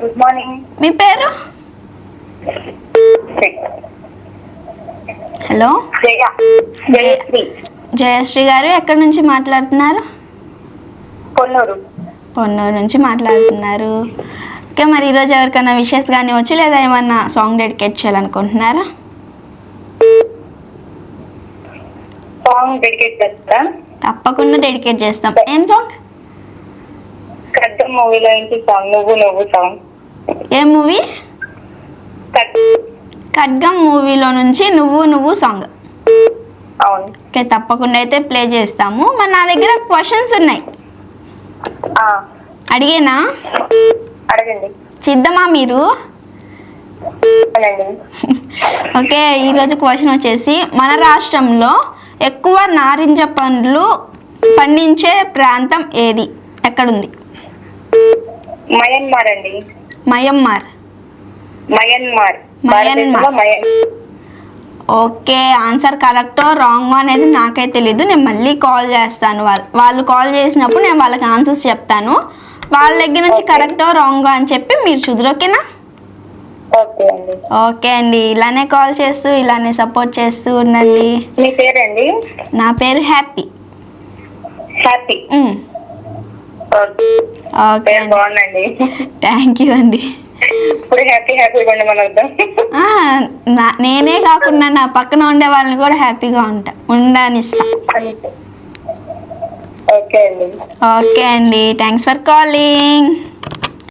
Good morning. మీ పేరు? Hello, Jayashree. Jayashree గారు ఎక్కడి నుంచి మాట్లాడుతున్నారు? పొన్నూరు. పొన్నూరు నుంచి మాట్లాడుతున్నారు. ఓకే, మరి ఈరోజు ఎవరికైనా విషెస్ కానీ వచ్చి లేదా ఏమన్నా సాంగ్ డెడికేట్ చేయాలనుకుంటున్నారా? సాంగ్ డెడికేట్ చేస్తా. తప్పకుండా డెడికేట్ చేస్తాం. ఏం సాంగ్? ఖడ్గం మూవీలో ఏంటి సాంగ్? నువ్వు నువ్వు సాంగ్. ఏ మూవీ? ఖడ్గం మూవీలో నుంచి నువ్వు నువ్వు సాంగ్. అవును. ఓకే, తప్పకుండా అయితే ప్లే చేస్తాము. మరి నా దగ్గర క్వశ్చన్స్ ఉన్నాయి, అడిగేనా? అడగండి. సిద్ధమా మీరు? ఓకే, ఈరోజు క్వశ్చన్ వచ్చేసి మన రాష్ట్రంలో ఎక్కువ నారింజ పండ్లు పండించే ప్రాంతం ఏది, ఎక్కడుంది? మయన్మార్ అండి. మయన్మార్. మయన్మార్. ఓకే, ఆన్సర్ కరెక్టో రాంగో అనేది నాకైతే తెలీదు. నేను మళ్ళీ కాల్ చేస్తాను. వాళ్ళు కాల్ చేసినప్పుడు నేను వాళ్ళకి ఆన్సర్స్ చెప్తాను. వాళ్ళ దగ్గర నుంచి కరెక్టో రాంగో అని చెప్పి మీరు చూద్దరు. ఓకేనా? ఓకే అండి, ఇలానే కాల్ చేస్తూ ఇలానే సపోర్ట్ చేస్తూ ఉండండి. మీ పేరండి? నా పేరు హ్యాపీ. హ్యాపీ. ఓకే, బాగుందండి. థ్యాంక్ యూ అండి. ఇప్పుడు హ్యాపీగా ఉండమని అర్థం. నేనే కాకుండా నా పక్కన ఉండే వాళ్ళని కూడా హ్యాపీగా ఉండనిస్తా. ఓకే అండి. ఓకే అండి, థ్యాంక్స్ ఫర్ కాలింగ్.